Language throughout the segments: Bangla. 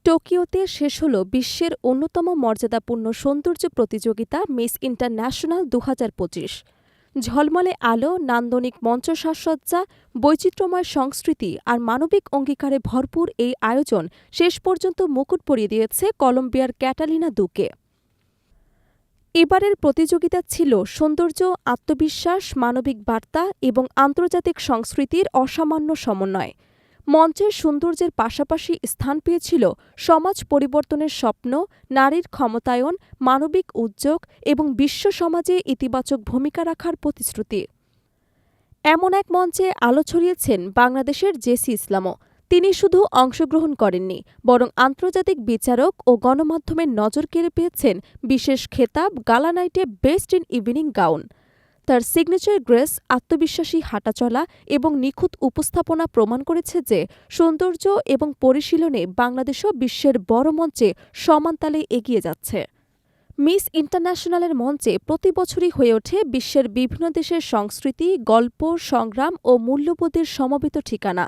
টোকিওতে শেষ হল বিশ্বের অন্যতম মর্যাদাপূর্ণ সৌন্দর্য প্রতিযোগিতা মিস ইন্টারন্যাশনাল ২০২৫। ঝলমলে আলো, নান্দনিক মঞ্চ সাজসজ্জা, বৈচিত্র্যময় সংস্কৃতি আর মানবিক অঙ্গীকারে ভরপুর এই আয়োজন শেষ পর্যন্ত মুকুট পরিয়ে দিয়েছে কলম্বিয়ার ক্যাটালিনা দুকে। এবারের প্রতিযোগিতা ছিল সৌন্দর্য, আত্মবিশ্বাস, মানবিক বার্তা এবং আন্তর্জাতিক সংস্কৃতির অসামান্য সমন্বয়। মঞ্চের সৌন্দর্যের পাশাপাশি স্থান পেয়েছিল সমাজ পরিবর্তনের স্বপ্ন, নারীর ক্ষমতায়ন, মানবিক উদ্যোগ এবং বিশ্ব সমাজে ইতিবাচক ভূমিকা রাখার প্রতিশ্রুতি। এমন এক মঞ্চে আলো ছড়িয়েছেন বাংলাদেশের জেসি ইসলামও। তিনি শুধু অংশগ্রহণ করেননি, বরং আন্তর্জাতিক বিচারক ও গণমাধ্যমের নজর কেড়ে পেয়েছেন বিশেষ খেতাব গালা নাইটে বেস্ট ইন ইভিনিং গাউন। তার সিগনেচার গ্রেস, আত্মবিশ্বাসী হাঁটাচলা এবং নিখুঁত উপস্থাপনা প্রমাণ করেছে যে সৌন্দর্য এবং পরিশীলনে বাংলাদেশও বিশ্বের বড় মঞ্চে সমান তালে এগিয়ে যাচ্ছে। মিস ইন্টারন্যাশনালের মঞ্চে প্রতি বছরই হয়ে ওঠে বিশ্বের বিভিন্ন দেশের সংস্কৃতি, গল্প, সংগ্রাম ও মূল্যবোধের সমবেত ঠিকানা।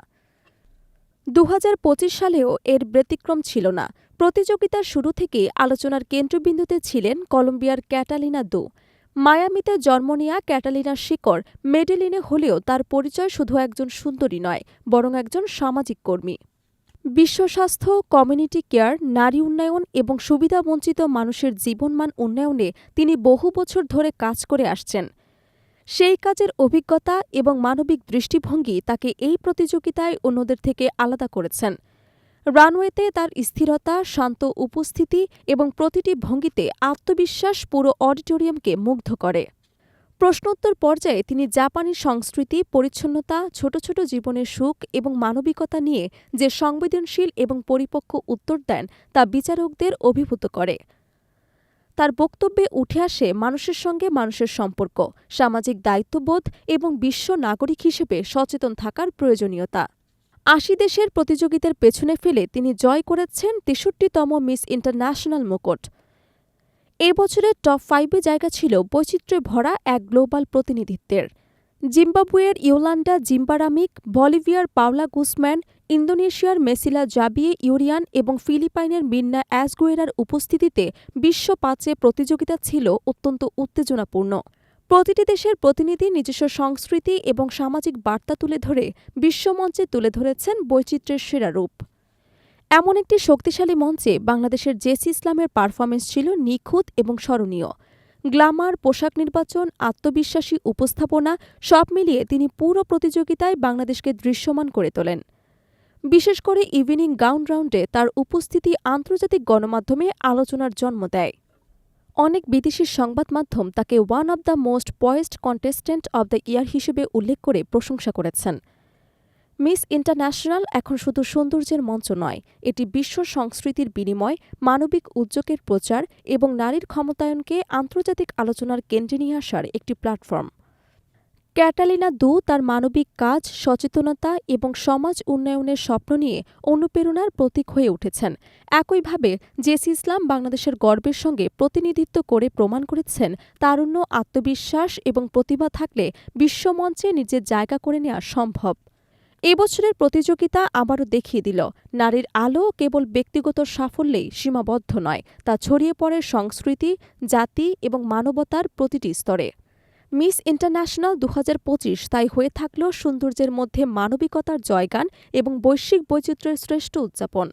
২০২৫ সালেও এর ব্যতিক্রম ছিল না। প্রতিযোগিতার শুরু থেকেই আলোচনার কেন্দ্রবিন্দুতে ছিলেন কলম্বিয়ার ক্যাটালিনা দু। মায়ামিতে জন্ম নেয়া ক্যাটালিনার শিকড় মেডেলিনে হলেও তার পরিচয় শুধু একজন সুন্দরী নয়, বরং একজন সামাজিক কর্মী। বিশ্ব স্বাস্থ্য, কমিউনিটি কেয়ার, নারী উন্নয়ন এবং সুবিধাবঞ্চিত মানুষের জীবনমান উন্নয়নে তিনি বহু বছর ধরে কাজ করে আসছেন। সেই কাজের অভিজ্ঞতা এবং মানবিক দৃষ্টিভঙ্গি তাকে এই প্রতিযোগিতায় অন্যদের থেকে আলাদা করেছেন। রানওয়েতে তার স্থিরতা, শান্ত উপস্থিতি এবং প্রতিটি ভঙ্গিতে আত্মবিশ্বাস পুরো অডিটোরিয়ামকে মুগ্ধ করে। প্রশ্নোত্তর পর্যায়ে তিনি জাপানি সংস্কৃতি, পরিচ্ছন্নতা, ছোট ছোট জীবনের সুখ এবং মানবিকতা নিয়ে যে সংবেদনশীল এবং পরিপক্ব উত্তর দেন তা বিচারকদের অভিভূত করে। তার বক্তব্যে উঠে আসে মানুষের সঙ্গে মানুষের সম্পর্ক, সামাজিক দায়িত্ববোধ এবং বিশ্ব নাগরিক হিসেবে সচেতন থাকার প্রয়োজনীয়তা। ৮০ দেশের প্রতিযোগিতার পেছনে ফেলে তিনি জয় করেছেন ৬৩তম মিস ইন্টারন্যাশনাল মুকুট। এ বছরের টপ ৫-এ জায়গা ছিল বৈচিত্র্যে ভরা এক গ্লোবাল প্রতিনিধিত্বের। জিম্বাবুয়ের ইয়োলান্ডা জিম্বারামিক, বলিভিয়ার পাওলা গুজম্যান, ইন্দোনেশিয়ার মেসিলা জাবিয়ে ইউরিয়ান এবং ফিলিপাইনের মিন্না অ্যাসগুয়েরার উপস্থিতিতে বিশ্ব পাঁচে প্রতিযোগিতা ছিল অত্যন্ত উত্তেজনাপূর্ণ। প্রতিটি দেশের প্রতিনিধি নিজস্ব সংস্কৃতি এবং সামাজিক বার্তা তুলে ধরে বিশ্বমঞ্চে তুলে ধরেছেন বৈচিত্র্যের সেরা রূপ। এমন একটি শক্তিশালী মঞ্চে বাংলাদেশের জেসি ইসলামের পারফরমেন্স ছিল নিখুঁত এবং স্মরণীয়। গ্ল্যামার, পোশাক নির্বাচন, আত্মবিশ্বাসী উপস্থাপনা সব মিলিয়ে তিনি পুরো প্রতিযোগিতায় বাংলাদেশকে দৃশ্যমান করে তোলেন। বিশেষ করে ইভিনিং গাউন রাউন্ডে তার উপস্থিতি আন্তর্জাতিক গণমাধ্যমে আলোচনার জন্ম দেয়। অনেক বিদেশি সংবাদ মাধ্যম তাকে one of the most poised contestant of the year হিসেবে উল্লেখ করে প্রশংসা করেছেন। মিস ইন্টারন্যাশনাল এখন শুধু সৌন্দর্যের মঞ্চ নয়, এটি বিশ্ব সংস্কৃতির বিনিময়, মানবিক উদ্যোগের প্রচার এবং নারীর ক্ষমতায়নকে আন্তর্জাতিক আলোচনার কেন্দ্রে নিয়ে আসার একটি প্ল্যাটফর্ম। ক্যাটালিনা দু তার মানবিক কাজ, সচেতনতা এবং সমাজ উন্নয়নের স্বপ্ন নিয়ে অনুপ্রেরণার প্রতীক হয়ে উঠেছেন। একইভাবে জেসি ইসলাম বাংলাদেশের গর্বের সঙ্গে প্রতিনিধিত্ব করে প্রমাণ করেছেন তারুণ্য, আত্মবিশ্বাস এবং প্রতিভা থাকলে বিশ্বমঞ্চে নিজের জায়গা করে নেওয়া সম্ভব। এবছরের প্রতিযোগিতা আবারও দেখিয়ে দিল, নারীর আলো কেবল ব্যক্তিগত সাফল্যেই সীমাবদ্ধ নয়, তা ছড়িয়ে পড়ে সংস্কৃতি, জাতি এবং মানবতার প্রতিটি স্তরে। মিস ইন্টারন্যাশনাল ২০২৫ তাই হয়ে থাকল সৌন্দর্যের মধ্যে মানবিকতার জয়গান এবং বৈশ্বিক বৈচিত্র্যের শ্রেষ্ঠ উদযাপন।